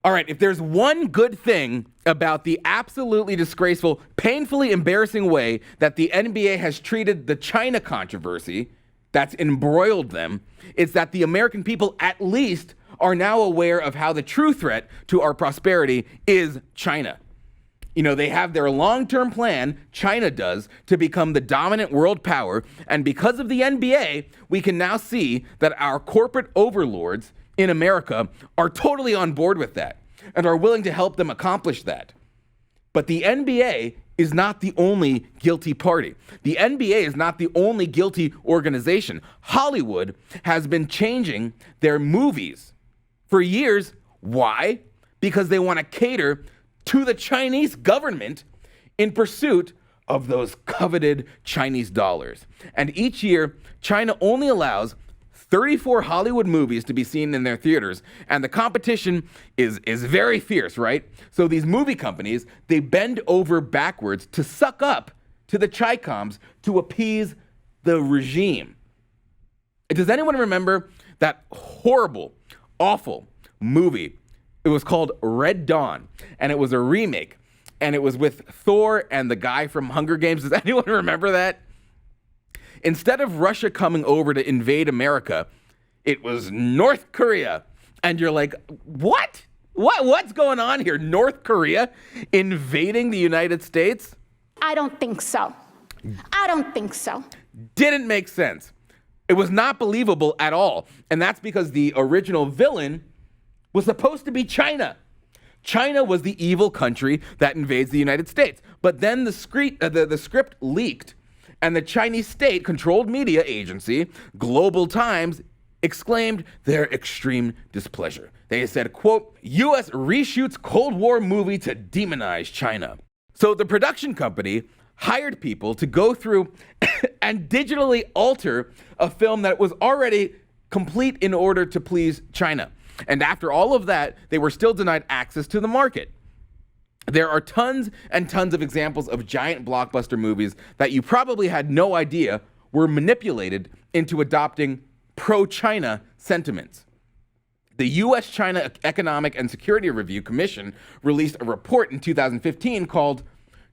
All right, if there's one good thing about the absolutely disgraceful, painfully embarrassing way that the NBA has treated the China controversy that's embroiled them, it's that the American people at least are now aware of how the true threat to our prosperity is China. You know, they have their long-term plan, China does, to become the dominant world power, and because of the NBA, we can now see that our corporate overlords in America are totally on board with that and are willing to help them accomplish that. But the NBA is not the only guilty party. The NBA is not the only guilty organization. Hollywood has been changing their movies for years. Why? Because they want to cater to the Chinese government in pursuit of those coveted Chinese dollars. And each year, China only allows 34 Hollywood movies to be seen in their theaters, and the competition is very fierce, right? So these movie companies, they bend over backwards to suck up to the Chi-Coms to appease the regime. Does anyone remember that horrible, awful movie? It was called Red Dawn, and it was a remake, and it was with Thor and the guy from Hunger Games. Does anyone remember that? Instead of Russia coming over to invade America, it was North Korea. And you're like, what? What's going on here? North Korea invading the United States? I don't think so. I don't think so. Didn't make sense. It was not believable at all. And that's because the original villain was supposed to be China. China was the evil country that invades the United States. But then the script leaked, and the Chinese state-controlled media agency, Global Times, exclaimed their extreme displeasure. They said, quote, U.S. reshoots Cold War movie to demonize China. So the production company hired people to go through and digitally alter a film that was already complete in order to please China. And after all of that, they were still denied access to the market. There are tons and tons of examples of giant blockbuster movies that you probably had no idea were manipulated into adopting pro-China sentiments. The U.S.-China Economic and Security Review Commission released a report in 2015 called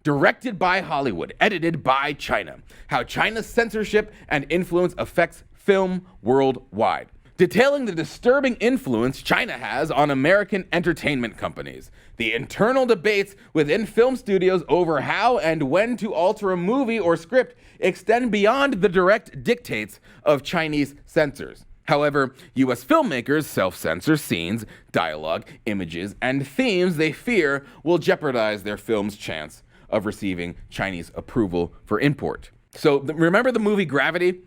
Directed by Hollywood, Edited by China: How China's Censorship and Influence Affects Film Worldwide, detailing the disturbing influence China has on American entertainment companies, the internal debates within film studios over how and when to alter a movie or script extend beyond the direct dictates of Chinese censors. However, U.S. filmmakers self-censor scenes, dialogue, images, and themes they fear will jeopardize their film's chance of receiving Chinese approval for import. So remember the movie Gravity?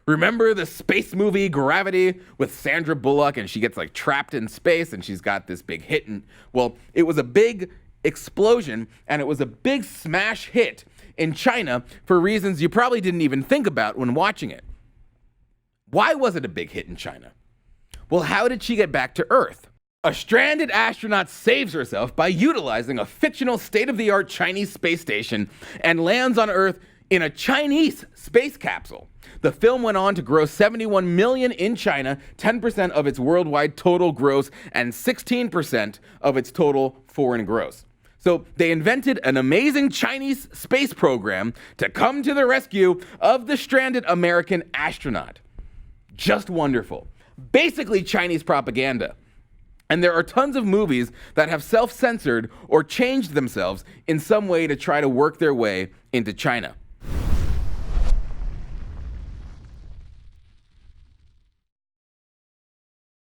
Remember the space movie Gravity with Sandra Bullock, and she gets like trapped in space and she's got this big hit? And well, it was a big explosion and it was a big smash hit in China for reasons you probably didn't even think about when watching it. Why was it a big hit in China? Well, how did she get back to Earth? A stranded astronaut saves herself by utilizing a fictional state-of-the-art Chinese space station and lands on Earth in a Chinese space capsule. The film went on to gross $71 million in China, 10% of its worldwide total gross, and 16% of its total foreign gross. So they invented an amazing Chinese space program to come to the rescue of the stranded American astronaut. Just wonderful. Basically Chinese propaganda. And there are tons of movies that have self-censored or changed themselves in some way to try to work their way into China.